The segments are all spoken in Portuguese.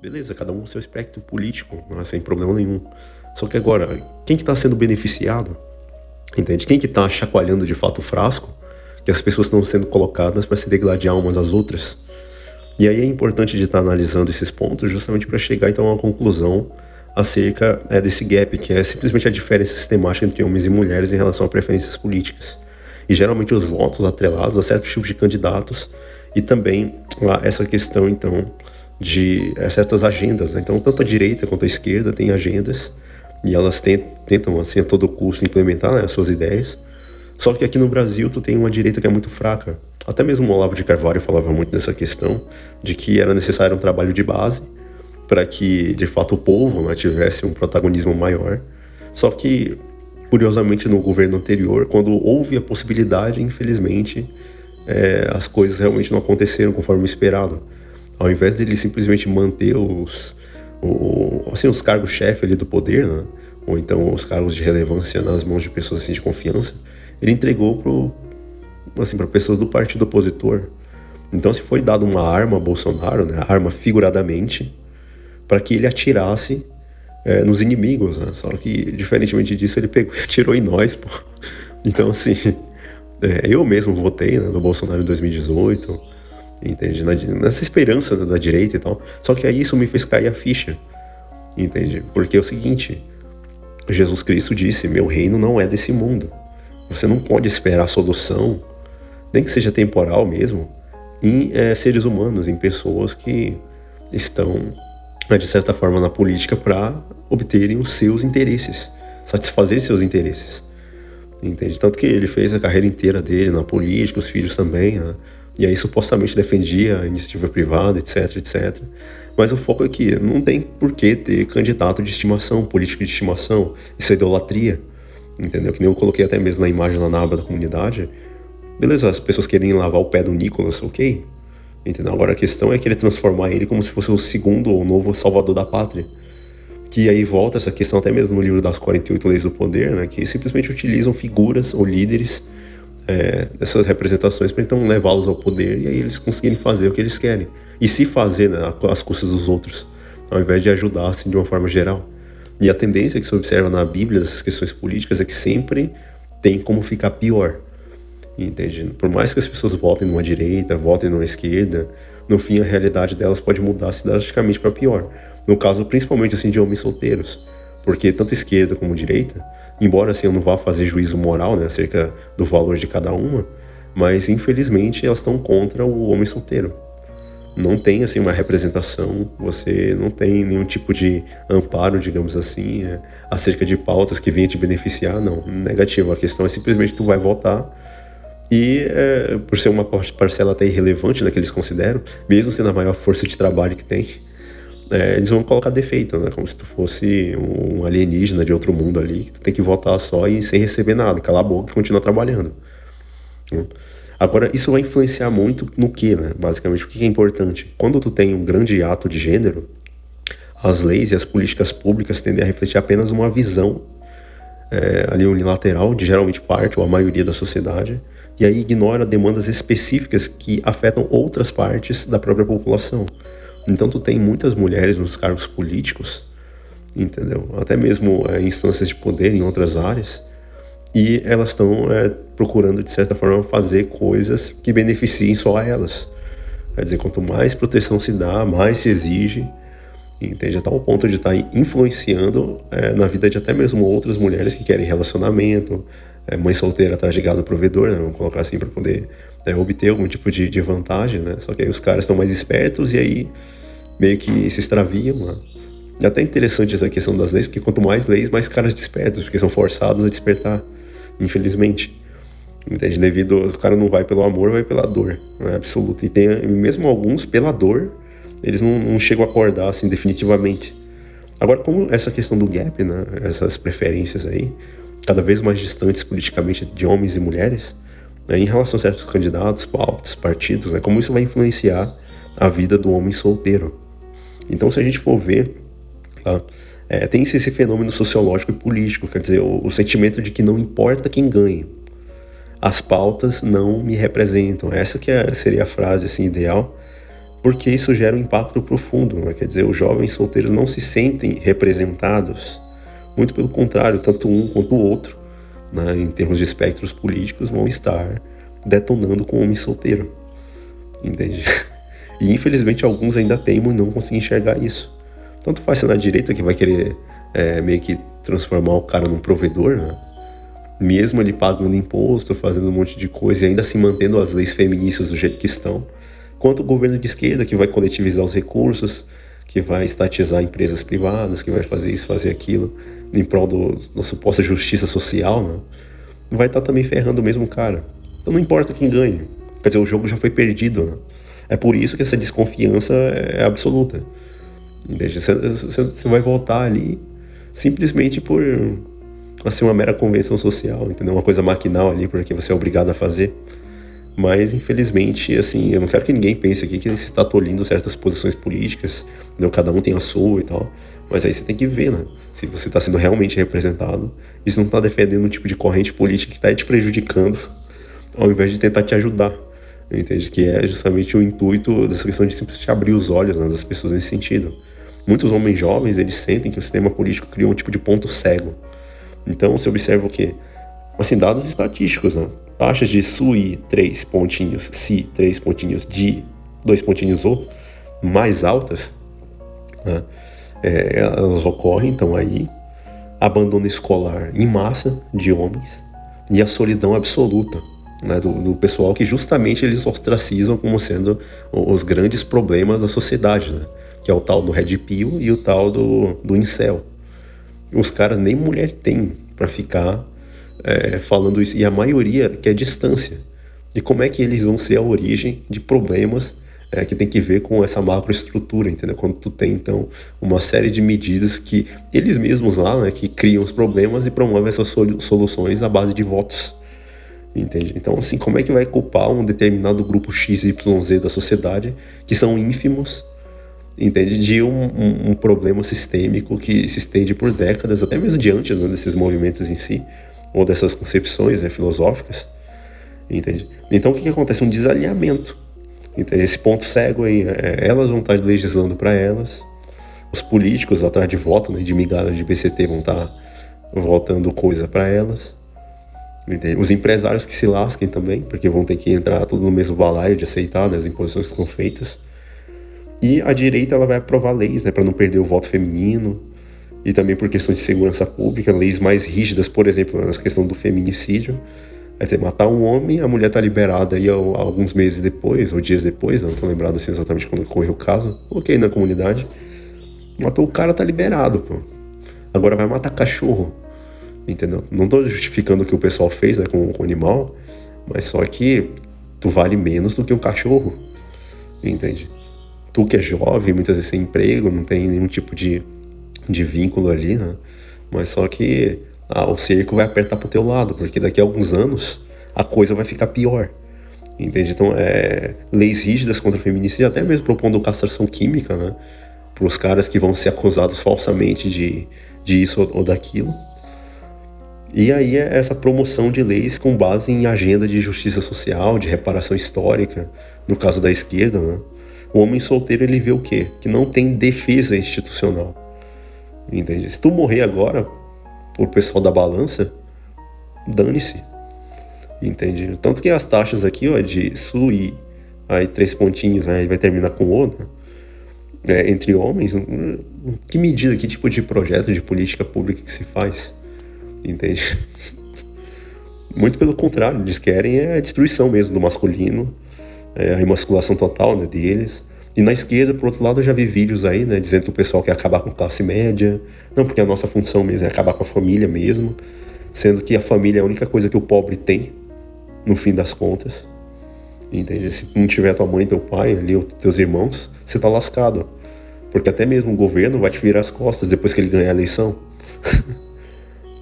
Beleza, cada um com seu espectro político, sem problema nenhum. Só que agora, quem que tá sendo beneficiado? Entende? Quem que tá chacoalhando de fato o frasco? Que as pessoas estão sendo colocadas para se degladiar umas às outras. E aí é importante de estar analisando esses pontos justamente para chegar então a uma conclusão acerca desse gap, que é simplesmente a diferença sistemática entre homens e mulheres em relação a preferências políticas. E geralmente os votos atrelados a certos tipos de candidatos e também essa questão então de certas agendas, né? Então tanto a direita quanto a esquerda têm agendas e elas tentam assim a todo custo implementar, né, as suas ideias. Só que aqui no Brasil tu tem uma direita que é muito fraca. Até mesmo o Olavo de Carvalho falava muito dessa questão de que era necessário um trabalho de base para que, de fato, o povo, né, tivesse um protagonismo maior. Só que, curiosamente, no governo anterior, quando houve a possibilidade, infelizmente, as coisas realmente não aconteceram conforme esperado. Ao invés de ele simplesmente manter os cargos-chefe ali do poder, né, ou então os cargos de relevância nas mãos de pessoas assim, de confiança, ele entregou para pessoas do partido opositor. Então se foi dado uma arma a Bolsonaro, né, arma figuradamente, para que ele atirasse nos inimigos, né? Só que, diferentemente disso, ele pegou e atirou em nós, pô. Então, assim, eu mesmo votei, né, no Bolsonaro em 2018, entende? Nessa esperança, né, da direita e tal. Só que aí isso me fez cair a ficha, entende? Porque é o seguinte, Jesus Cristo disse, meu reino não é desse mundo. Você não pode esperar a solução, nem que seja temporal mesmo, em seres humanos, em pessoas que estão, de certa forma, na política para obterem os seus interesses, satisfazer seus interesses. Entende? Tanto que ele fez a carreira inteira dele na política, os filhos também, né? E aí supostamente defendia a iniciativa privada, etc, etc. Mas o foco é que não tem por que ter candidato de estimação, político de estimação. Isso é idolatria, entendeu? Que nem eu coloquei até mesmo na imagem lá na aba da comunidade. Beleza, as pessoas querem lavar o pé do Nicolas, ok. Entendeu? Agora a questão é querer transformar ele como se fosse o segundo ou novo salvador da pátria. Que aí volta essa questão até mesmo no livro das 48 Leis do Poder, né? Que simplesmente utilizam figuras ou líderes dessas representações para então levá-los ao poder e aí eles conseguirem fazer o que eles querem. E se fazer, né, às custas dos outros, ao invés de ajudar assim, de uma forma geral. E a tendência que se observa na Bíblia dessas questões políticas é que sempre tem como ficar pior. Entende? Por mais que as pessoas votem numa direita, votem numa esquerda, no fim a realidade delas pode mudar drasticamente para pior. No caso, principalmente assim, de homens solteiros. Porque tanto esquerda como direita, embora assim eu não vá fazer juízo moral, né, acerca do valor de cada uma, mas infelizmente elas estão contra o homem solteiro. Não tem assim uma representação, você não tem nenhum tipo de amparo, digamos assim, acerca de pautas que venham te beneficiar, não, negativo. A questão é simplesmente tu vai votar e por ser uma parcela até irrelevante, né, que eles consideram, mesmo sendo a maior força de trabalho que tem, eles vão colocar defeito, né, como se tu fosse um alienígena de outro mundo ali, que tu tem que votar só e sem receber nada, calar a boca e continuar trabalhando. Agora, isso vai influenciar muito no que, né? Basicamente, o que é importante? Quando tu tem um grande ato de gênero, as leis e as políticas públicas tendem a refletir apenas uma visão ali unilateral de geralmente parte ou a maioria da sociedade, e aí ignora demandas específicas que afetam outras partes da própria população. Então tu tem muitas mulheres nos cargos políticos, entendeu? Até mesmo em instâncias de poder em outras áreas, e elas estão procurando, de certa forma, fazer coisas que beneficiem só a elas. Quer dizer, quanto mais proteção se dá, mais se exige, entende? Até o ponto de estar influenciando na vida de até mesmo outras mulheres que querem relacionamento, mãe solteira atrás de gado provedor, né? Vamos colocar assim, para poder obter algum tipo de vantagem, né? Só que aí os caras estão mais espertos e aí meio que se extraviam, né? É até interessante essa questão das leis, porque quanto mais leis, mais caras despertam, porque são forçados a despertar, infelizmente. Entende? Devido, o cara não vai pelo amor, vai pela dor, né? Absoluta. E tem mesmo alguns, pela dor, eles não chegam a acordar assim definitivamente. Agora, como essa questão do gap, né? Essas preferências aí, cada vez mais distantes politicamente de homens e mulheres, né? Em relação a certos candidatos, pautas, partidos, né? Como isso vai influenciar a vida do homem solteiro. Então, se a gente for ver, tá? Tem esse fenômeno sociológico e político, quer dizer, o sentimento de que não importa quem ganhe, as pautas não me representam. Essa que seria a frase assim, ideal porque isso gera um impacto profundo, né? Quer dizer, os jovens solteiros não se sentem representados, muito pelo contrário, tanto um quanto o outro, né, em termos de espectros políticos, vão estar detonando com o homem solteiro, entende? E infelizmente alguns ainda teimam em não conseguir enxergar isso. Tanto faz ser na direita, que vai querer meio que transformar o cara num provedor, né? Mesmo ele pagando imposto, fazendo um monte de coisa e ainda se mantendo as leis feministas do jeito que estão, quanto o governo de esquerda, que vai coletivizar os recursos, que vai estatizar empresas privadas, que vai fazer isso, fazer aquilo, em prol da suposta justiça social, né? Vai estar também ferrando o mesmo cara. Então não importa quem ganhe. Quer dizer, o jogo já foi perdido, né? É por isso que essa desconfiança é absoluta. Entende? Você vai votar ali simplesmente por assim, uma mera convenção social, entendeu? Uma coisa maquinal ali, porque você é obrigado a fazer. Mas, infelizmente, assim, eu não quero que ninguém pense aqui que você está tolhindo certas posições políticas, entendeu? Cada um tem a sua e tal. Mas aí você tem que ver, né? Se você está sendo realmente representado, e se não está defendendo um tipo de corrente política que está te prejudicando, ao invés de tentar te ajudar. Entende? Que é justamente o intuito dessa questão de simplesmente abrir os olhos, né, das pessoas nesse sentido. Muitos homens jovens, eles sentem que o sistema político criou um tipo de ponto cego. Então, se observa o quê? Assim, dados estatísticos, né? Taxas de SUI, 3 pontinhos, SI, 3 pontinhos, DI, 2 pontinhos O, mais altas, né? Elas ocorrem, então, aí, abandono escolar em massa de homens e a solidão absoluta, né, do pessoal que justamente eles ostracizam como sendo os grandes problemas da sociedade, né? Que é o tal do Red Pill e o tal do Incel. Os caras nem mulher tem pra ficar falando isso, e a maioria quer distância. E como é que eles vão ser a origem de problemas que tem que ver com essa macroestrutura, entendeu? Quando tu tem, então, uma série de medidas que eles mesmos lá, né, que criam os problemas e promovem essas soluções à base de votos, entende? Então, assim, como é que vai culpar um determinado grupo XYZ da sociedade, que são ínfimos, entende? De um problema sistêmico que se estende por décadas, até mesmo diante, né, desses movimentos em si, ou dessas concepções, né, filosóficas, entende? Então, o que acontece? Um desalinhamento. Entende? Esse ponto cego aí, elas vão estar legislando para elas, os políticos atrás de voto, né, de migalhas de PCT vão estar votando coisa para elas, entende? Os empresários que se lasquem também, porque vão ter que entrar tudo no mesmo balaio de aceitar, né, as imposições que são feitas. E a direita, ela vai aprovar leis, né, para não perder o voto feminino, e também por questões de segurança pública, leis mais rígidas, por exemplo, na questão do feminicídio. Quer dizer, matar um homem, a mulher tá liberada aí alguns meses depois, ou dias depois, não tô lembrado assim exatamente quando ocorreu o caso, coloquei na comunidade. Matou o cara, tá liberado, pô. Agora vai matar cachorro, entendeu? Não tô justificando o que o pessoal fez, né, com o animal, mas só que tu vale menos do que um cachorro, entende? Tu que é jovem, muitas vezes sem emprego, não tem nenhum tipo de vínculo ali, né? Mas só que o cerco vai apertar pro teu lado, porque daqui a alguns anos a coisa vai ficar pior, entende? Então, leis rígidas contra o feminicídio, até mesmo propondo castração química, né? Pros caras que vão ser acusados falsamente de isso ou daquilo. E aí é essa promoção de leis com base em agenda de justiça social, de reparação histórica, no caso da esquerda, né? O homem solteiro, ele vê o quê? Que não tem defesa institucional, entende? Se tu morrer agora, por pessoal da balança, dane-se, entende? Tanto que as taxas aqui, ó, de SUI, aí 3 pontinhos, aí vai terminar com outra, entre homens, que medida, que tipo de projeto, de política pública que se faz, entende? Muito pelo contrário, eles querem a destruição mesmo do masculino, a emasculação total, né, deles. E na esquerda, por outro lado, eu já vi vídeos aí, né, dizendo que o pessoal quer acabar com classe média, não, porque a nossa função mesmo é acabar com a família mesmo, sendo que a família é a única coisa que o pobre tem, no fim das contas, entende? Se não tiver tua mãe, teu pai, ali, ou teus irmãos, você tá lascado, porque até mesmo o governo vai te virar as costas depois que ele ganhar a eleição.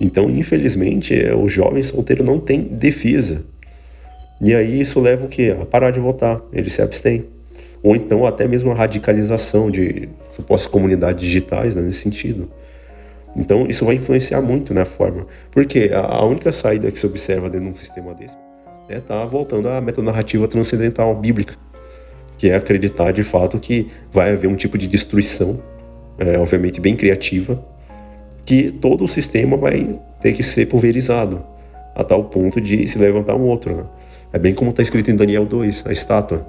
Então, infelizmente, o jovem solteiro não tem defesa. E aí isso leva o quê? A parar de votar, ele se abstém. Ou então até mesmo a radicalização de supostas comunidades digitais, né, nesse sentido. Então isso vai influenciar muito na forma. Porque a única saída que se observa dentro de um sistema desse tá voltando à metanarrativa transcendental bíblica, que é acreditar de fato que vai haver um tipo de destruição, obviamente bem criativa, que todo o sistema vai ter que ser pulverizado, a tal ponto de se levantar um outro, né? É bem como está escrito em Daniel 2, a estátua.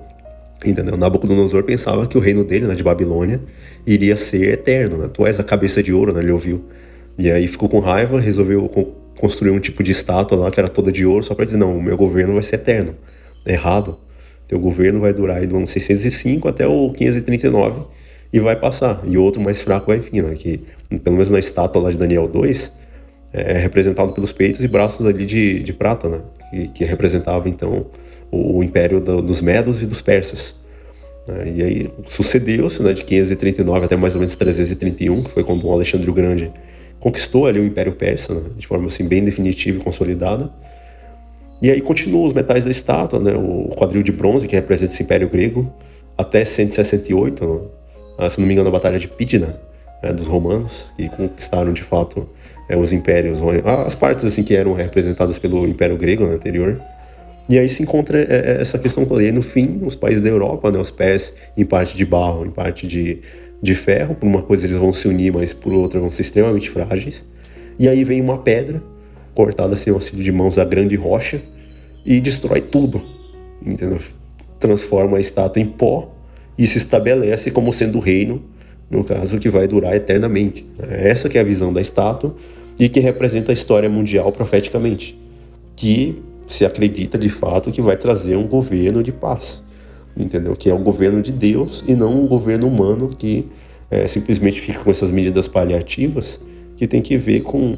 Entendeu? Nabucodonosor pensava que o reino dele, né, de Babilônia, iria ser eterno, né? Tu és a cabeça de ouro, né? Ele ouviu. E aí ficou com raiva, resolveu construir um tipo de estátua lá que era toda de ouro, só para dizer, não, o meu governo vai ser eterno. É errado. Teu governo vai durar aí do ano 605 até o 539 e vai passar. E outro mais fraco vai vir, né? Que, pelo menos na estátua lá de Daniel 2, é representado pelos peitos e braços ali de prata, né? Que representava, então, o império dos Medos e dos Persas. E aí sucedeu-se, né, de 539 até mais ou menos 331, que foi quando o Alexandre o Grande conquistou ali o Império Persa, né, de forma assim bem definitiva e consolidada. E aí continuam os metais da estátua, né, o quadril de bronze, que representa esse Império Grego, até 168, né, se não me engano, a Batalha de Pydna, né, dos romanos, e conquistaram de fato os impérios, as partes assim que eram representadas pelo Império Grego, né, anterior. E aí se encontra essa questão que eu falei. No fim, os países da Europa, né, os pés em parte de barro, em parte de ferro, por uma coisa eles vão se unir, mas por outra vão ser extremamente frágeis. E aí vem uma pedra, cortada sem auxílio de mãos da grande rocha, e destrói tudo, entendeu? Transforma a estátua em pó e se estabelece como sendo o reino, no caso, que vai durar eternamente. Essa que é a visão da estátua e que representa a história mundial profeticamente, que se acredita de fato que vai trazer um governo de paz, entendeu? Que é o governo de Deus e não um governo humano que simplesmente fica com essas medidas paliativas, que tem que ver com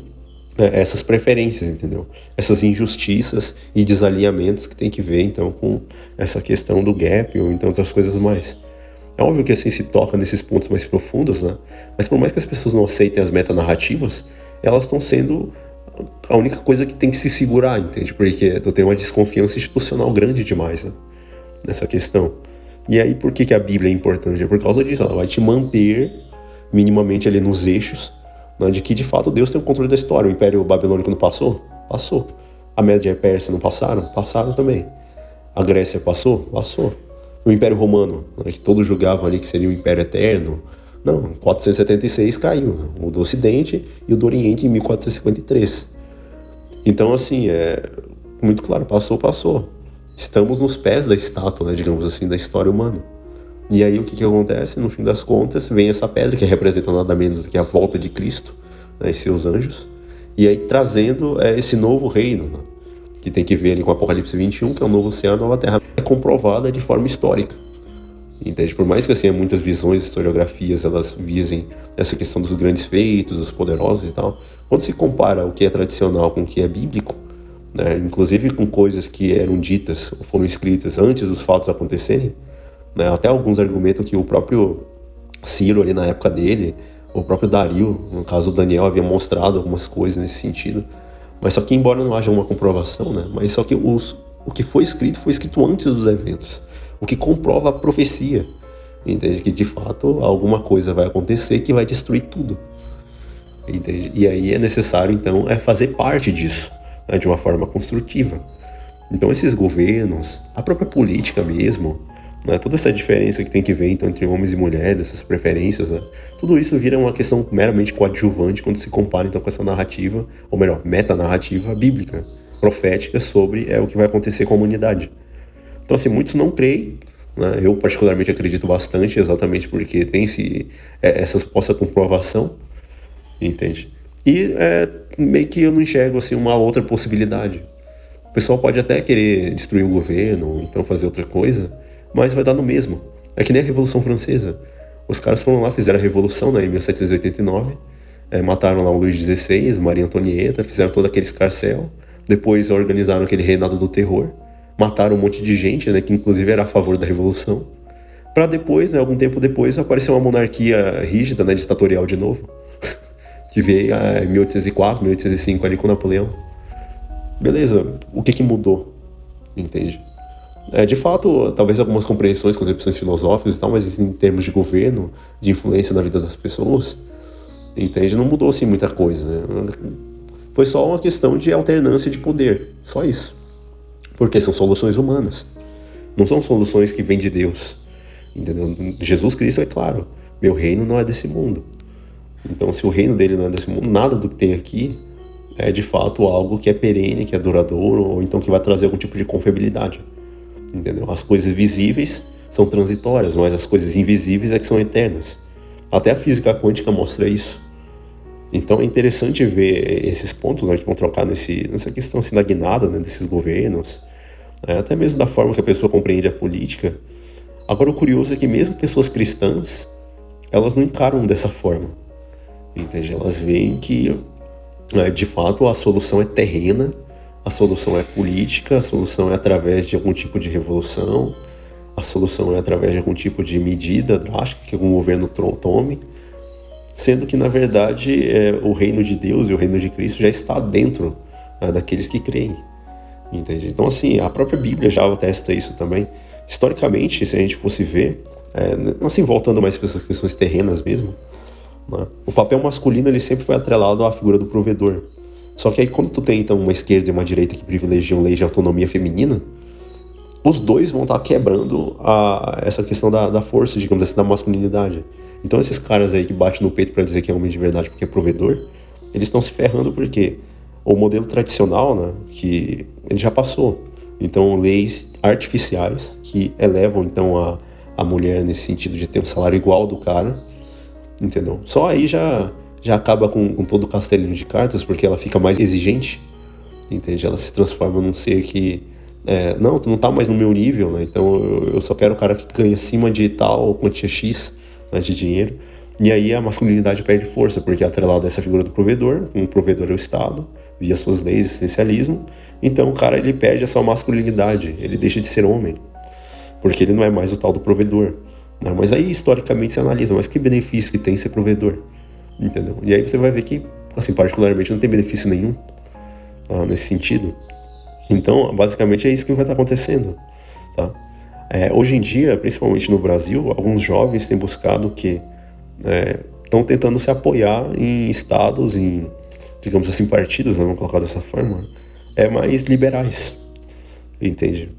essas preferências, entendeu? Essas injustiças e desalinhamentos que tem que ver, então, com essa questão do gap ou então outras coisas mais. É óbvio que assim se toca nesses pontos mais profundos, né? Mas por mais que as pessoas não aceitem as metanarrativas, elas estão sendo a única coisa que tem que se segurar, entende? Porque tu tem uma desconfiança institucional grande demais, né, nessa questão. E aí, por que a Bíblia é importante? É por causa disso, ela vai te manter minimamente ali nos eixos, né, de que de fato Deus tem o controle da história. O Império Babilônico não passou? Passou. A Média Pérsia não passaram? Passaram também. A Grécia passou? Passou. O Império Romano, né, que todos julgavam ali que seria um Império Eterno, não, 476 caiu, o do Ocidente e o do Oriente em 1453. Então, assim, muito claro, passou. Estamos nos pés da estátua, né, digamos assim, da história humana. E aí o que acontece? No fim das contas, vem essa pedra que representa nada menos do que a volta de Cristo, né, e seus anjos, e aí trazendo esse novo reino, né, que tem que ver ali com Apocalipse 21, que é o novo céu e a nova terra, é comprovada de forma histórica. Entende? Por mais que assim, muitas visões, historiografias, elas visem essa questão dos grandes feitos, dos poderosos e tal, quando se compara o que é tradicional com o que é bíblico, né, inclusive com coisas que eram ditas, foram escritas antes dos fatos acontecerem, né, até alguns argumentam que o próprio Ciro ali na época dele, o próprio Dario, no caso o Daniel, havia mostrado algumas coisas nesse sentido, mas só que embora não haja uma comprovação, né, mas só que o que foi escrito antes dos eventos. O que comprova a profecia, entende? Que de fato alguma coisa vai acontecer que vai destruir tudo, entende? E aí é necessário então fazer parte disso, né, de uma forma construtiva. Então esses governos, a própria política mesmo, né, toda essa diferença que tem que ver então entre homens e mulheres, essas preferências, né, tudo isso vira uma questão meramente coadjuvante quando se compara então com essa narrativa, ou melhor, metanarrativa bíblica, profética sobre o que vai acontecer com a humanidade. Então, assim, muitos não creem, né? Eu particularmente acredito bastante, exatamente porque tem essa suposta comprovação, entende? E meio que eu não enxergo assim, uma outra possibilidade. O pessoal pode até querer destruir o governo, ou então fazer outra coisa, mas vai dar no mesmo. É que nem a Revolução Francesa. Os caras foram lá, fizeram a Revolução, né, em 1789, mataram lá o Luís XVI, Maria Antonieta, fizeram todo aquele escarcéu, depois organizaram aquele reinado do terror, mataram um monte de gente, né, que inclusive era a favor da Revolução, para depois, né, algum tempo depois, aparecer uma monarquia rígida, né, ditatorial de novo, que veio em 1804, 1805 ali com Napoleão. Beleza, o que mudou? Entende? De fato, talvez algumas compreensões, concepções filosóficas e tal, mas em termos de governo, de influência na vida das pessoas, entende? Não mudou assim muita coisa, né? Foi só uma questão de alternância de poder, só isso. Porque são soluções humanas, não são soluções que vêm de Deus. entendeu? Jesus Cristo é claro, meu reino não é desse mundo. Então, se o reino dele não é desse mundo, nada do que tem aqui é de fato algo que é perene, que é duradouro, ou então que vai trazer algum tipo de confiabilidade, entendeu? As coisas visíveis são transitórias, mas as coisas invisíveis é que são eternas. Até a física quântica mostra isso. Então é interessante ver esses pontos, né, que vão trocar nessa questão assim, da guinada, né, desses governos, né, até mesmo da forma que a pessoa compreende a política. Agora o curioso é que mesmo pessoas cristãs, elas não encaram dessa forma, entende? Elas veem que, de fato, a solução é terrena, a solução é política, a solução é através de algum tipo de revolução, a solução é através de algum tipo de medida drástica que algum governo tome, sendo que, na verdade, o reino de Deus e o reino de Cristo já está dentro daqueles que creem, entende? Então, assim, a própria Bíblia já atesta isso também. Historicamente, se a gente fosse ver, assim, voltando mais para essas questões terrenas mesmo, né, o papel masculino ele sempre foi atrelado à figura do provedor. Só que aí quando tu tem, então, uma esquerda e uma direita que privilegiam leis de autonomia feminina, os dois vão estar quebrando essa questão da força, digamos assim, da masculinidade. Então esses caras aí que batem no peito para dizer que é homem de verdade porque é provedor, eles estão se ferrando porque o modelo tradicional, né, que ele já passou. Então leis artificiais que elevam então a mulher nesse sentido de ter um salário igual ao do cara, entendeu? Só aí já acaba com todo o castelinho de cartas, porque ela fica mais exigente, entende? Ela se transforma num ser que não, tu não tá mais no meu nível, né? Então eu só quero o cara que ganha acima de tal quantia X, né, de dinheiro. E aí a masculinidade perde força, porque é atrelado a essa figura do provedor. Um provedor é o Estado, via suas leis, existencialismo. Então o cara ele perde a sua masculinidade, ele deixa de ser homem, porque ele não é mais o tal do provedor, né? Mas aí historicamente se analisa, mas que benefício que tem ser provedor, entendeu? E aí você vai ver que, assim, particularmente não tem benefício nenhum nesse sentido. Então, basicamente é isso que vai estar acontecendo, tá? Hoje em dia, principalmente no Brasil, alguns jovens têm buscado o quê? Estão tentando se apoiar em estados, em, digamos assim, partidos, né, vamos colocar dessa forma, mais liberais, entende?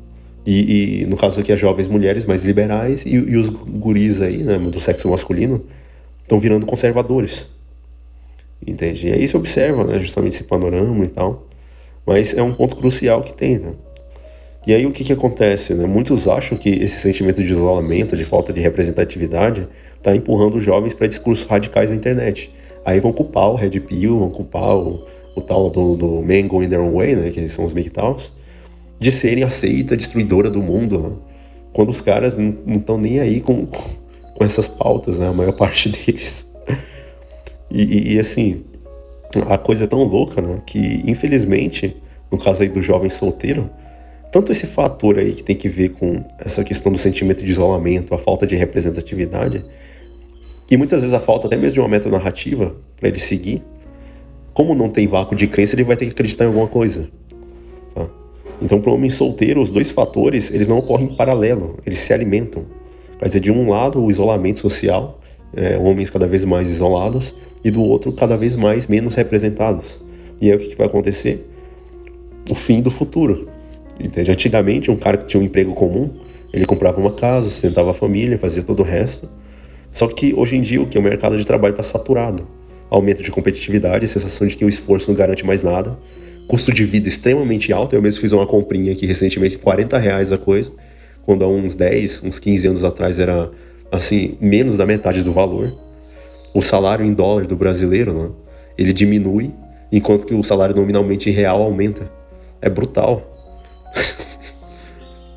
E no caso aqui, as jovens mulheres mais liberais e os guris aí, né, do sexo masculino, estão virando conservadores, entende? E aí você observa, né, justamente esse panorama e tal. Mas é um ponto crucial que tem, né? E aí o que acontece, né? Muitos acham que esse sentimento de isolamento, de falta de representatividade, está empurrando os jovens para discursos radicais na internet. Aí vão culpar o Red Pill, vão culpar o tal do Men Going Their Own Way, né? Que são os MGTOWs, de serem a seita destruidora do mundo, né? Quando os caras não estão nem aí com essas pautas, né? A maior parte deles. E assim, a coisa é tão louca, né, que infelizmente, no caso aí do jovem solteiro, tanto esse fator aí que tem que ver com essa questão do sentimento de isolamento, a falta de representatividade, e muitas vezes a falta até mesmo de uma meta narrativa para ele seguir, como não tem vácuo de crença, ele vai ter que acreditar em alguma coisa, tá? Então, para o homem solteiro, os dois fatores, eles não ocorrem em paralelo, eles se alimentam. Quer dizer, de um lado, o isolamento social, homens cada vez mais isolados, e do outro cada vez mais menos representados. E aí o que vai acontecer? O fim do futuro, entende? Antigamente um cara que tinha um emprego comum, ele comprava uma casa, sustentava a família, fazia todo o resto. Só que hoje em dia o mercado de trabalho está saturado. Aumento de competitividade, a sensação de que o esforço não garante mais nada, custo de vida extremamente alto. Eu mesmo fiz uma comprinha aqui recentemente, R$40 a coisa, quando há uns 10, uns 15 anos atrás era assim, menos da metade do valor. O salário em dólar do brasileiro, né, ele diminui, enquanto que o salário nominalmente real aumenta. É brutal.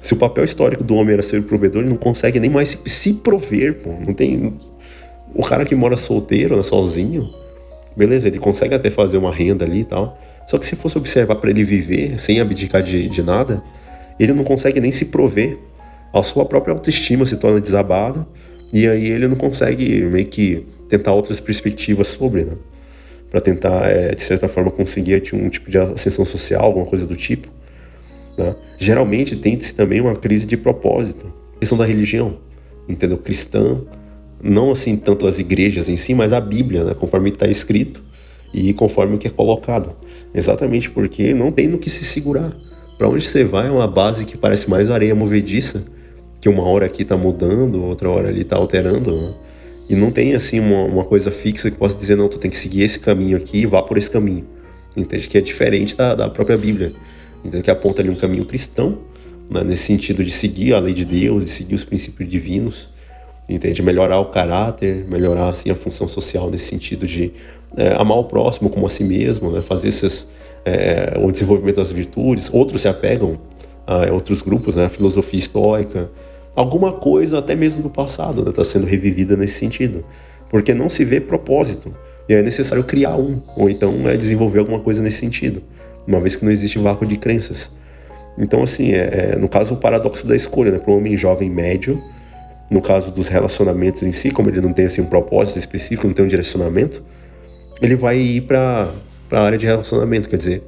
Se o papel histórico do homem era ser provedor, ele não consegue nem mais se prover, pô. Não tem... O cara que mora solteiro, né, sozinho, beleza, ele consegue até fazer uma renda ali e tal. Só que se fosse observar para ele viver, sem abdicar de nada, ele não consegue nem se prover. A sua própria autoestima se torna desabada, e aí ele não consegue meio que tentar outras perspectivas sobre, né? Para tentar, de certa forma, conseguir um tipo de ascensão social, alguma coisa do tipo, né? Geralmente tem-se também uma crise de propósito, questão da religião, entendeu? Cristã, não assim tanto as igrejas em si, mas a Bíblia, né? Conforme está escrito e conforme o que é colocado. Exatamente porque não tem no que se segurar. Para onde você vai é uma base que parece mais areia movediça que uma hora aqui tá mudando, outra hora ali tá alterando, né? E não tem assim uma coisa fixa que possa dizer, não, tu tem que seguir esse caminho aqui e vá por esse caminho. Entende? Que é diferente da própria Bíblia. Entende? Que aponta ali um caminho cristão, né? Nesse sentido de seguir a lei de Deus, de seguir os princípios divinos. Entende? Melhorar o caráter, melhorar assim, a função social nesse sentido de amar o próximo como a si mesmo, né? Fazer o desenvolvimento das virtudes. Outros se apegam a outros grupos, né? A filosofia estoica, alguma coisa até mesmo do passado, né? Está sendo revivida nesse sentido, porque não se vê propósito e é necessário criar ou então desenvolver alguma coisa nesse sentido, uma vez que não existe vácuo de crenças. Então assim, no caso o paradoxo da escolha, né? Para um homem jovem médio, no caso dos relacionamentos em si, como ele não tem assim um propósito específico, não tem um direcionamento, ele vai ir para a área de relacionamento, quer dizer,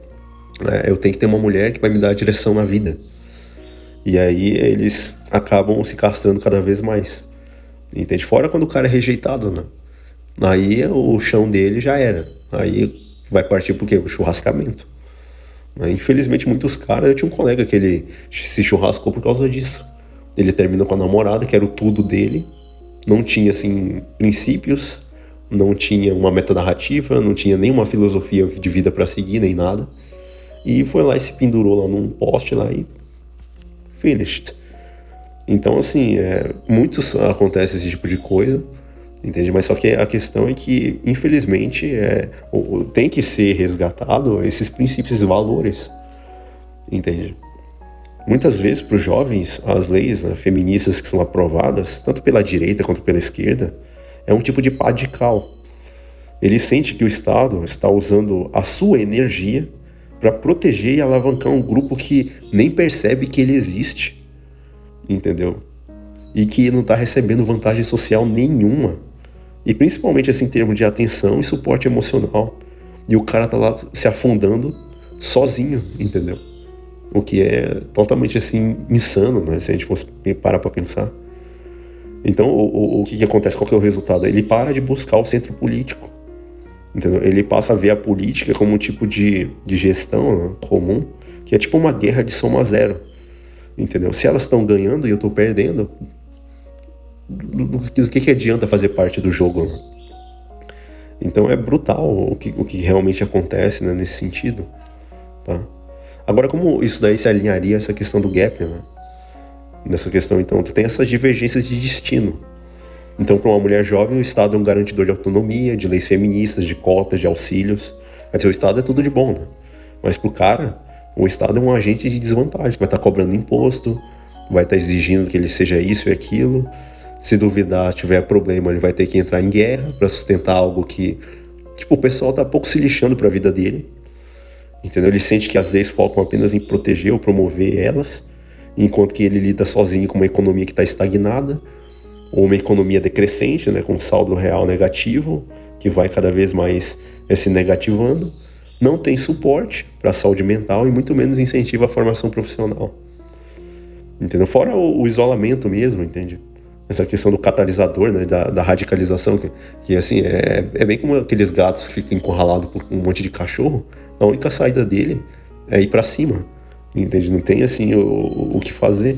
eu tenho que ter uma mulher que vai me dar a direção na vida. E aí eles acabam se castrando cada vez mais. Entende? Fora quando o cara é rejeitado, né? Aí o chão dele já era. Aí vai partir pro quê? Pro churrascamento. Infelizmente muitos caras... Eu tinha um colega que ele se churrascou por causa disso. Ele terminou com a namorada, que era o tudo dele. Não tinha, assim, princípios. Não tinha uma metanarrativa. Não tinha nenhuma filosofia de vida pra seguir, nem nada. E foi lá e se pendurou lá num poste lá e... finished. Então, assim, muitos acontece esse tipo de coisa, entende? Mas só que a questão é que, infelizmente, tem que ser resgatado esses princípios e valores, entende? Muitas vezes, para os jovens, as leis, né, feministas que são aprovadas, tanto pela direita quanto pela esquerda, é um tipo de pá de cal. Ele sente que o Estado está usando a sua energia para proteger e alavancar um grupo que nem percebe que ele existe, entendeu? E que não está recebendo vantagem social nenhuma. E principalmente assim, em termos de atenção e suporte emocional. E o cara tá lá se afundando sozinho, entendeu? O que é totalmente assim, insano, né? Se a gente fosse parar para pensar. Então, o que acontece? Qual que é o resultado? Ele para de buscar o centro político. Entendeu? Ele passa a ver a política como um tipo de gestão, né, comum, que é tipo uma guerra de soma zero. Entendeu? Se elas estão ganhando e eu estou perdendo, do que adianta fazer parte do jogo? Né? Então é brutal o que realmente acontece, né, nesse sentido. Tá? Agora, como isso daí se alinharia a essa questão do gap, né? Nessa questão, então, tu tem essas divergências de destino. Então, para uma mulher jovem, o Estado é um garantidor de autonomia, de leis feministas, de cotas, de auxílios. Quer dizer, o Estado é tudo de bom, né? Mas pro cara, o Estado é um agente de desvantagem. Vai estar cobrando imposto, vai estar exigindo que ele seja isso e aquilo. Se duvidar, tiver problema, ele vai ter que entrar em guerra para sustentar algo que... Tipo, o pessoal tá pouco se lixando para a vida dele. Entendeu? Ele sente que as leis focam apenas em proteger ou promover elas, enquanto que ele lida sozinho com uma economia que está estagnada, ou uma economia decrescente, né, com saldo real negativo, que vai cada vez mais se negativando, não tem suporte para a saúde mental e muito menos incentiva a formação profissional. Entendeu? Fora o isolamento mesmo, entende? Essa questão do catalisador, né, da radicalização, que assim, é bem como aqueles gatos que ficam encurralados por um monte de cachorro, a única saída dele é ir para cima, entende? Não tem assim o que fazer.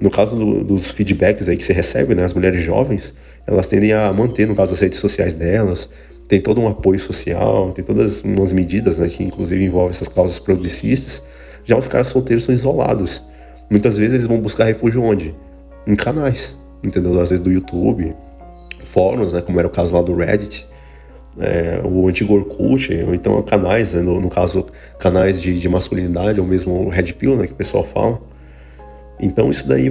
No caso dos feedbacks aí que você recebe, né, as mulheres jovens, elas tendem a manter, no caso, as redes sociais delas, tem todo um apoio social, tem todas umas medidas, né, que inclusive envolvem essas causas progressistas. Já os caras solteiros são isolados. Muitas vezes eles vão buscar refúgio onde? Em canais, entendeu? Às vezes do YouTube, fóruns, né, como era o caso lá do Reddit, o antigo Orkut, ou então canais, né, no caso, canais de masculinidade, ou mesmo o Red Pill, né, que o pessoal fala. Então isso daí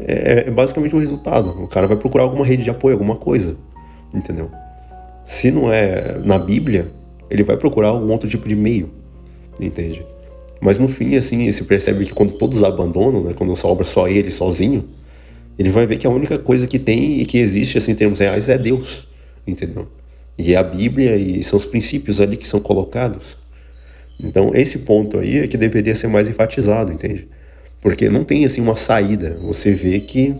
é basicamente o resultado. O cara vai procurar alguma rede de apoio, alguma coisa, entendeu? Se não é na Bíblia, ele vai procurar algum outro tipo de meio, entende? Mas no fim, assim, se percebe que quando todos abandonam, né, quando sobra só ele sozinho, ele vai ver que a única coisa que tem e que existe, assim, em termos reais, é Deus, entendeu? E é a Bíblia e são os princípios ali que são colocados. Então esse ponto aí é que deveria ser mais enfatizado, entende? Porque não tem, assim, uma saída. Você vê que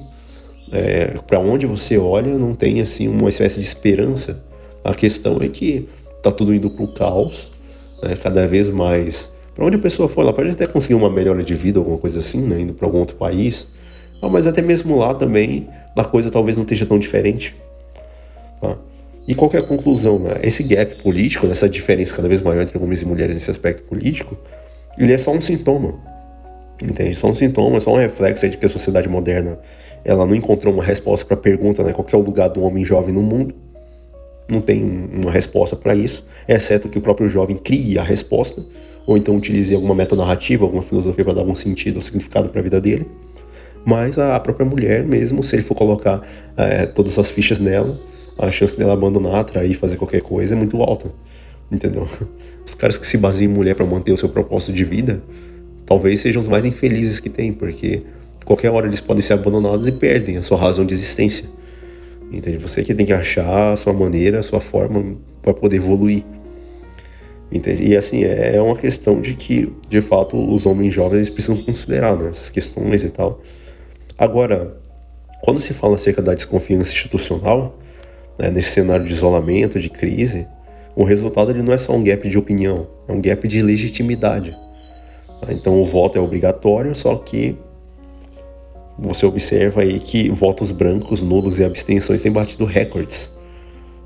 para onde você olha não tem, assim, uma espécie de esperança. A questão é que tá tudo indo pro caos, né? Cada vez mais. Para onde a pessoa for, ela pode até conseguir uma melhora de vida, alguma coisa assim, né? Indo para algum outro país, Mas até mesmo lá também a coisa talvez não esteja tão diferente. Tá? E qual que é a conclusão? Né? Esse gap político, essa diferença cada vez maior entre homens e mulheres nesse aspecto político, ele é só um sintoma. Entende? Só um sintoma, só um reflexo aí de que a sociedade moderna ela não encontrou uma resposta para a pergunta, né? Qual que é o lugar do homem jovem no mundo? Não tem uma resposta para isso, exceto que o próprio jovem crie a resposta, ou então utilize alguma metanarrativa, alguma filosofia para dar algum sentido ou significado para a vida dele. Mas a própria mulher mesmo, se ele for colocar todas as fichas nela, a chance dela abandonar, atrair, fazer qualquer coisa é muito alta, entendeu? Os caras que se baseiam em mulher para manter o seu propósito de vida, talvez sejam os mais infelizes que tem, porque qualquer hora eles podem ser abandonados e perdem a sua razão de existência. Entende? Você que tem que achar a sua maneira, a sua forma para poder evoluir. Entende? E assim, é uma questão de que, de fato, os homens jovens precisam considerar, né, essas questões e tal. Agora, quando se fala acerca da desconfiança institucional, né, nesse cenário de isolamento, de crise, o resultado ele não é só um gap de opinião, é um gap de legitimidade. Então o voto é obrigatório, só que você observa aí que votos brancos, nulos e abstenções têm batido recordes.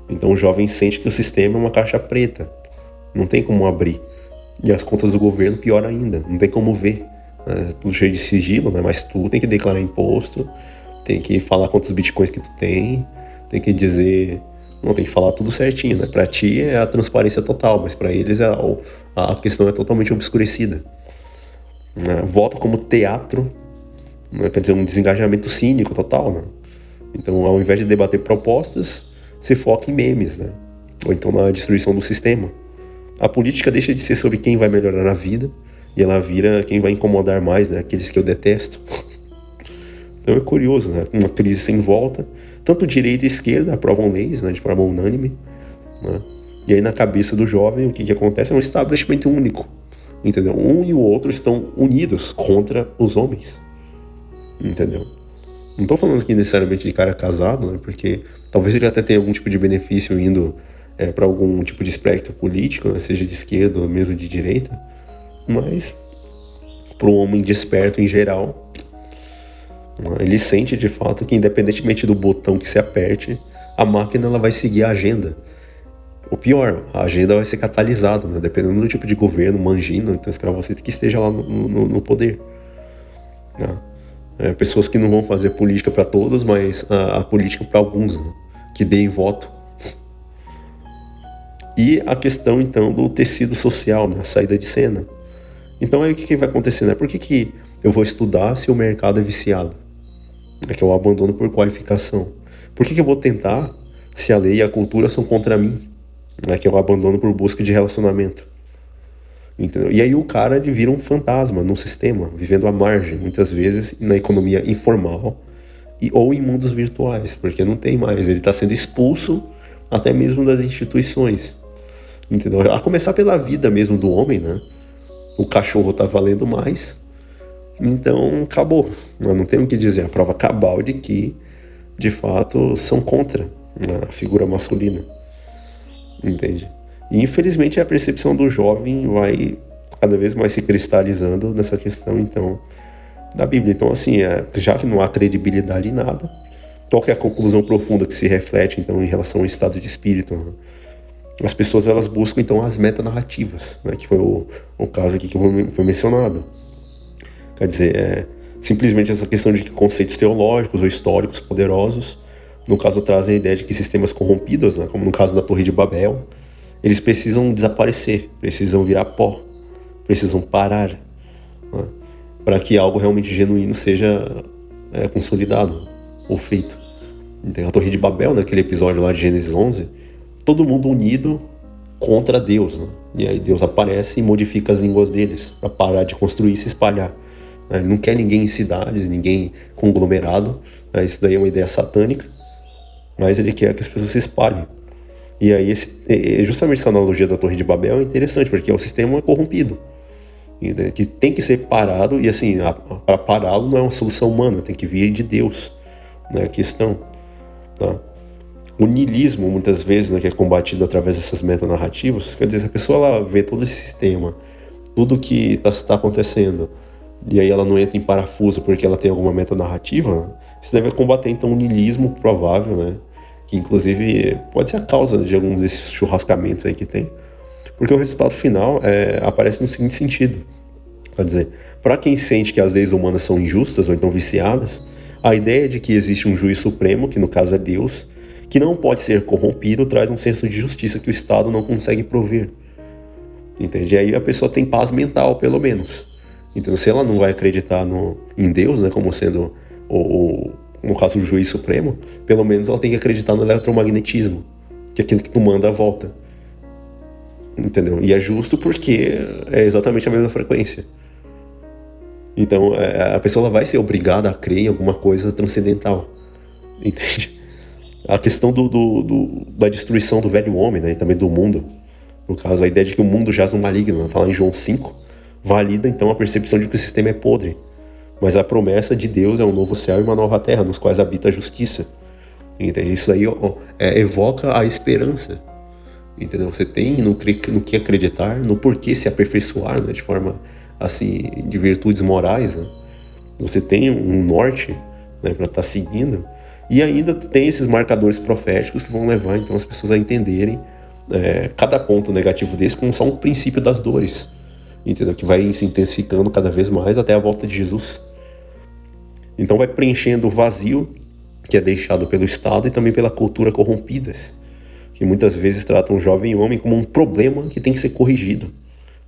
Então o jovem sente que o sistema é uma caixa preta, não tem como abrir. E as contas do governo, pior ainda, não tem como ver. Tudo cheio de sigilo, né? Mas tu tem que declarar imposto, tem que falar quantos bitcoins que tu tem que dizer... Não, tem que falar tudo certinho, né? Pra ti é a transparência total, mas pra eles a questão é totalmente obscurecida. Voto como teatro, né? Quer dizer, um desengajamento cínico total, né? Então, ao invés de debater propostas, se foca em memes, né? Ou então na destruição do sistema. A política deixa de ser sobre quem vai melhorar a vida e ela vira quem vai incomodar mais, né? Aqueles que eu detesto. Então é curioso, né? Uma crise sem volta. Tanto direita e esquerda aprovam leis, né, de forma unânime, né? E aí na cabeça do jovem o que acontece é um establishment único, entendeu? Um e o outro estão unidos contra os homens, entendeu? Não estou falando aqui necessariamente de cara casado, né? Porque talvez ele até tenha algum tipo de benefício indo para algum tipo de espectro político, né? Seja de esquerda ou mesmo de direita, mas para o homem desperto em geral, ele sente de fato que independentemente do botão que se aperte, a máquina ela vai seguir a agenda. O pior, a agenda vai ser catalisada, né? Dependendo do tipo de governo, mangino, então escravoceta que esteja lá no poder. Né? Pessoas que não vão fazer política para todos, mas a política para alguns, né? Que deem voto. E a questão então do tecido social, né? A saída de cena. Então aí o que vai acontecer, né? Por que eu vou estudar se o mercado é viciado? É que eu abandono por qualificação. Por que eu vou tentar se a lei e a cultura são contra mim? É que eu abandono por busca de relacionamento. Entendeu? E aí o cara ele vira um fantasma no sistema, vivendo à margem, muitas vezes na economia informal ou em mundos virtuais, porque não tem mais. Ele está sendo expulso até mesmo das instituições. Entendeu? A começar pela vida mesmo do homem, né? O cachorro tá valendo mais. Então, acabou. Nós não temos o que dizer. A prova cabal de que, de fato, são contra a figura masculina. Entende? E, infelizmente, a percepção do jovem vai cada vez mais se cristalizando nessa questão, então, da Bíblia. Então, assim, já que não há credibilidade em nada, qual que é a conclusão profunda que se reflete, então, em relação ao estado de espírito? Né? As pessoas, elas buscam, então, as metanarrativas, né? Que foi o caso aqui que foi mencionado. Quer dizer, simplesmente essa questão de que conceitos teológicos ou históricos poderosos, no caso, trazem a ideia de que sistemas corrompidos, né, como no caso da Torre de Babel, eles precisam desaparecer, precisam virar pó, precisam parar, né, para que algo realmente genuíno seja consolidado ou feito. Então, a Torre de Babel, naquele episódio lá de Gênesis 11, todo mundo unido contra Deus, né? E aí Deus aparece e modifica as línguas deles para parar de construir e se espalhar. Ele não quer ninguém em cidades, ninguém conglomerado. Isso daí é uma ideia satânica, mas ele quer que as pessoas se espalhem. E aí justamente essa analogia da Torre de Babel é interessante, porque é um sistema corrompido, que tem que ser parado, e assim, para pará-lo não é uma solução humana, tem que vir de Deus, né, a questão. Tá? O niilismo, muitas vezes, né, que é combatido através dessas metanarrativas, quer dizer, se a pessoa ela vê todo esse sistema, tudo que está acontecendo, e aí ela não entra em parafuso porque ela tem alguma meta narrativa, né? Isso deve combater então o niilismo provável, né? Que inclusive pode ser a causa de alguns desses churrascamentos aí que tem. Porque o resultado final aparece no seguinte sentido. Quer dizer, para quem sente que as leis humanas são injustas ou então viciadas, a ideia de que existe um juiz supremo, que no caso é Deus, que não pode ser corrompido, traz um senso de justiça que o Estado não consegue prover. Entende? E aí a pessoa tem paz mental, pelo menos. Então, se ela não vai acreditar em Deus, né, como sendo, no caso, o juiz supremo, pelo menos ela tem que acreditar no eletromagnetismo, que aquilo que tu manda volta. Entendeu? E é justo porque é exatamente a mesma frequência. Então, a pessoa ela vai ser obrigada a crer em alguma coisa transcendental. Entende? A questão da destruição do velho homem, né, e também do mundo. No caso, a ideia de que o mundo jaz no maligno, fala em João 5, valida então a percepção de que o sistema é podre. Mas a promessa de Deus é um novo céu e uma nova terra, nos quais habita a justiça. Entende? Isso aí evoca a esperança. Entendeu? Você tem no que acreditar, no porquê se aperfeiçoar, né, de forma assim, de virtudes morais. Né? Você tem um norte, né, para estar seguindo. E ainda tem esses marcadores proféticos que vão levar então as pessoas a entenderem cada ponto negativo desse como só um princípio das dores, entendeu? Que vai se intensificando cada vez mais até a volta de Jesus. Então vai preenchendo o vazio que é deixado pelo Estado e também pela cultura corrompidas, que muitas vezes tratam o jovem homem como um problema que tem que ser corrigido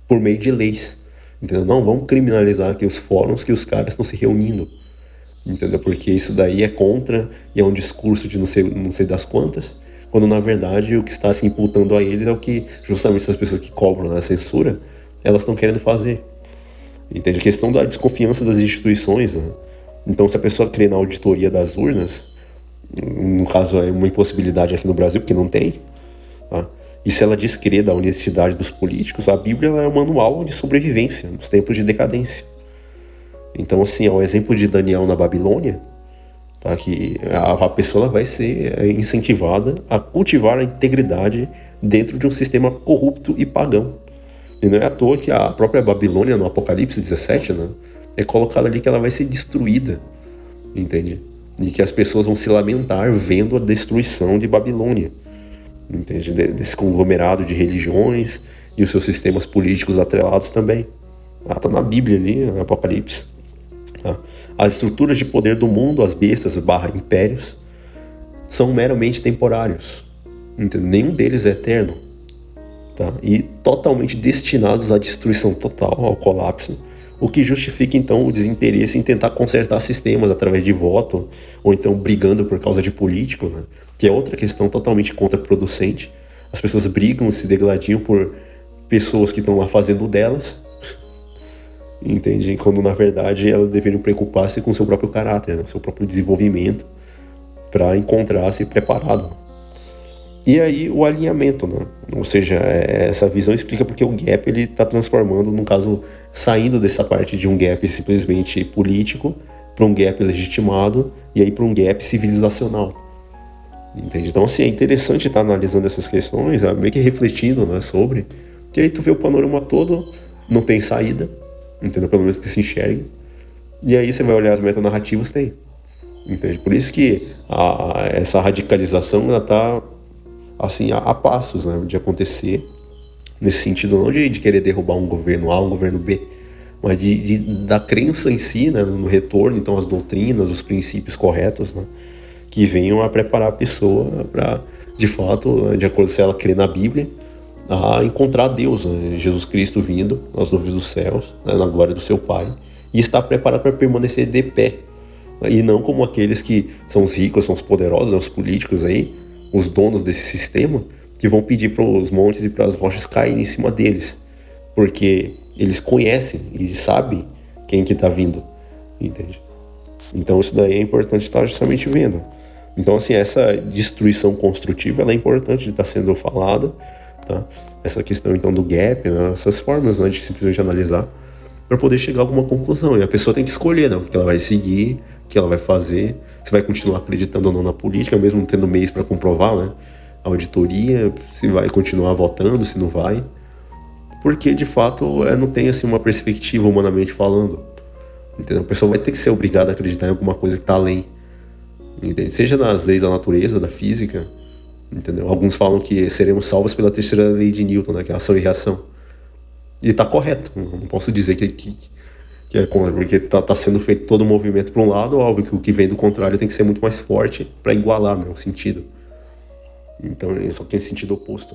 por meio de leis. Entendeu? Não, vamos criminalizar aqui os fóruns que os caras estão se reunindo. Entendeu? Porque isso daí é contra e é um discurso de não sei das quantas, quando na verdade o que está se imputando a eles é o que justamente essas pessoas que cobram a censura, elas estão querendo fazer. Entende? A questão da desconfiança das instituições, né? Então, se a pessoa crê na auditoria das urnas, no caso é uma impossibilidade aqui no Brasil, porque não tem, tá? E se ela descrê da honestidade dos políticos, a Bíblia é um manual de sobrevivência nos tempos de decadência. Então, assim, ao exemplo de Daniel na Babilônia, tá, que a pessoa vai ser incentivada a cultivar a integridade dentro de um sistema corrupto e pagão. E não é à toa que a própria Babilônia, no Apocalipse 17, né, é colocada ali que ela vai ser destruída, entende? E que as pessoas vão se lamentar vendo a destruição de Babilônia, entende? Desse conglomerado de religiões e os seus sistemas políticos atrelados também. Tá na Bíblia ali, no Apocalipse. Tá? As estruturas de poder do mundo, as bestas / impérios, são meramente temporários, entende? Nenhum deles é eterno. Tá? E totalmente destinados à destruição total, ao colapso, o que justifica então o desinteresse em tentar consertar sistemas através de voto, ou então brigando por causa de político, né? Que é outra questão totalmente contraproducente. As pessoas brigam, se degladiam por pessoas que estão lá fazendo o delas, entende? Quando na verdade elas deveriam preocupar-se com o seu próprio caráter, né? O seu próprio desenvolvimento, para encontrar-se preparado. E aí o alinhamento, né? Ou seja, essa visão explica porque o gap ele está transformando, no caso, saindo dessa parte de um gap simplesmente político para um gap legitimado e aí para um gap civilizacional. Entende? Então, assim, é interessante estar analisando essas questões, meio que refletindo, né, sobre, que aí tu vê o panorama todo, não tem saída, entendeu? Pelo menos que se enxergue. E aí você vai olhar as metanarrativas, tem. Entende? Por isso que essa radicalização ela está assim, a passos, né, de acontecer, nesse sentido não de querer derrubar um governo A, um governo B, mas da crença em si, né, no retorno, então as doutrinas, os princípios corretos, né, que venham a preparar a pessoa para, de fato, de acordo se ela crê na Bíblia, a encontrar Deus, né, Jesus Cristo vindo nas nuvens dos céus, né, na glória do seu Pai, e estar preparado para permanecer de pé, né, e não como aqueles que são os ricos, são os poderosos, né, os políticos aí, os donos desse sistema, que vão pedir para os montes e para as rochas caírem em cima deles, porque eles conhecem e sabem quem que está vindo, entende? Então isso daí é importante estar justamente vendo. Então, assim, essa destruição construtiva ela é importante de estar sendo falada, tá? Essa questão então do gap, né? Essas formas, né, de simplesmente analisar para poder chegar a alguma conclusão. E a pessoa tem que escolher, né, o que ela vai seguir, o que ela vai fazer, se vai continuar acreditando ou não na política, mesmo não tendo meios para comprovar, né, a auditoria, se vai continuar votando, se não vai. Porque, de fato, não tem assim, uma perspectiva humanamente falando. Entendeu? A pessoa vai ter que ser obrigada a acreditar em alguma coisa que está além. Entende? Seja nas leis da natureza, da física, entendeu? Alguns falam que seremos salvos pela terceira lei de Newton, né? Que é ação e reação. E está correto. Não posso dizer que é contra, porque tá sendo feito todo o movimento para um lado, óbvio que o que vem do contrário tem que ser muito mais forte para igualar, né, o sentido. Então, só que tem sentido oposto.